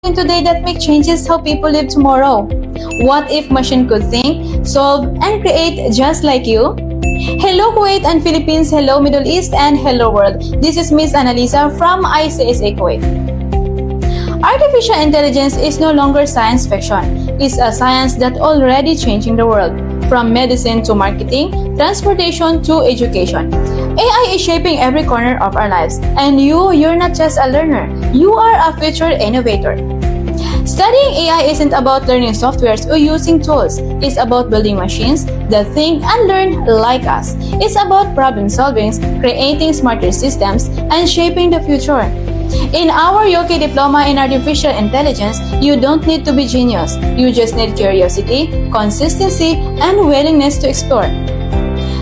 today that make changes how people live tomorrow. What if machine could think, solve, and create just like you? Hello Kuwait and Philippines, hello Middle East, and hello world. This is Miss Annalisa from ICSA Kuwait. Artificial intelligence is no longer science fiction. It's a science that already changing the world. From medicine to marketing, transportation to education. AI is shaping every corner of our lives. And you're not just a learner. You are a future innovator. Studying AI isn't about learning softwares or using tools. It's about building machines that think and learn like us. It's about problem solving, creating smarter systems, and shaping the future. In our UK Diploma in Artificial Intelligence, you don't need to be genius. You just need curiosity, consistency, and willingness to explore.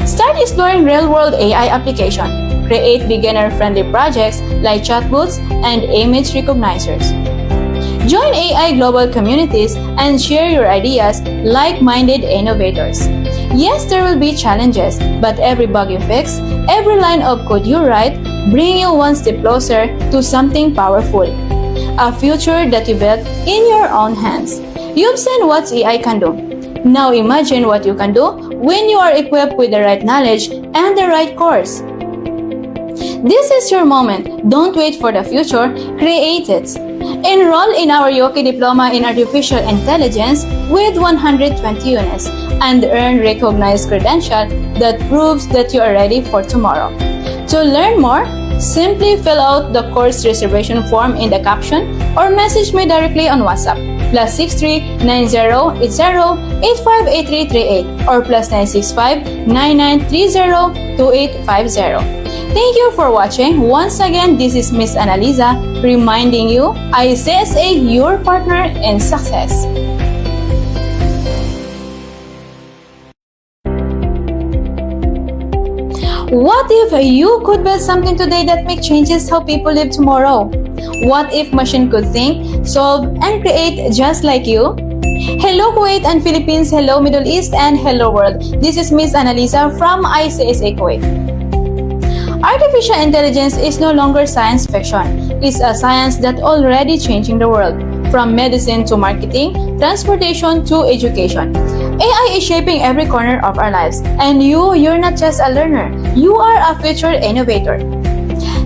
Start exploring real-world AI application. Create beginner-friendly projects like chatbots and image recognizers. Join AI global communities and share your ideas like-minded innovators. Yes, there will be challenges, but every bug you fix, every line of code you write, bring you one step closer to something powerful. A future that you built in your own hands. You've seen what AI can do. Now imagine what you can do when you are equipped with the right knowledge and the right course. This is your moment. Don't wait for the future, create it. Enroll in our UK Diploma in Artificial Intelligence with 120 units and earn recognized credential that proves that you are ready for tomorrow. To learn more, simply fill out the course reservation form in the caption or message me directly on WhatsApp +63 90 80 858338 or +965 9930 2850. Thank you for watching. Once again, this is Miss Annalisa reminding you, ICSA, your partner in success. What if you could build something today that make changes how people live tomorrow? What if machine could think, solve, and create just like you? Hello Kuwait and Philippines, hello Middle East, and hello world. This is Miss Annalisa from ICSA Kuwait. Artificial intelligence is no longer science fiction. It's a science that already changing the world. From medicine to marketing, transportation to education. AI is shaping every corner of our lives. And you're not just a learner. You are a future innovator.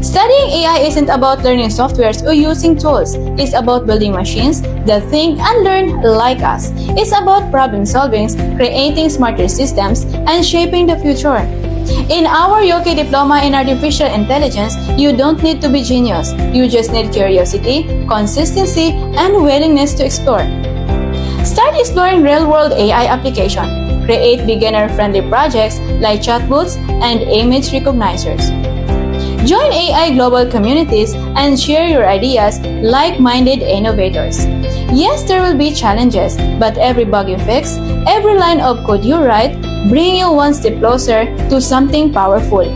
Studying AI isn't about learning softwares or using tools. It's about building machines that think and learn like us. It's about problem solving, creating smarter systems, and shaping the future. In our UK Diploma in Artificial Intelligence, you don't need to be genius. You just need curiosity, consistency, and willingness to explore. Start exploring real-world AI application. Create beginner-friendly projects like chatbots and image recognizers. Join AI global communities and share your ideas like-minded innovators. Yes, there will be challenges, but every bug you fix, every line of code you write, bring you one step closer to something powerful.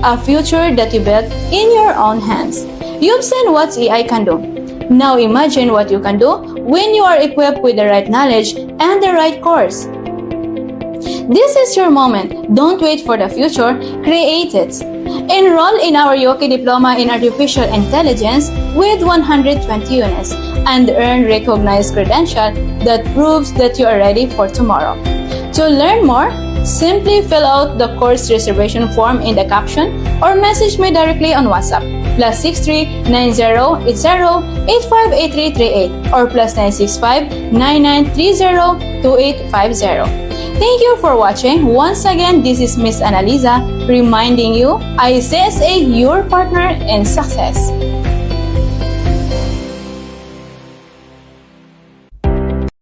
A future that you built in your own hands. You've seen what AI can do. Now imagine what you can do when you are equipped with the right knowledge and the right course. This is your moment. Don't wait for the future, create it. Enroll in our UK Diploma in Artificial Intelligence with 120 units and earn recognized credential that proves that you are ready for tomorrow. To learn more, simply fill out the course reservation form in the caption or message me directly on WhatsApp +63 90 80 858338 or +965 9930 2850. Thank you for watching. Once again, this is Miss Annalisa reminding you, ICSA, your partner in success.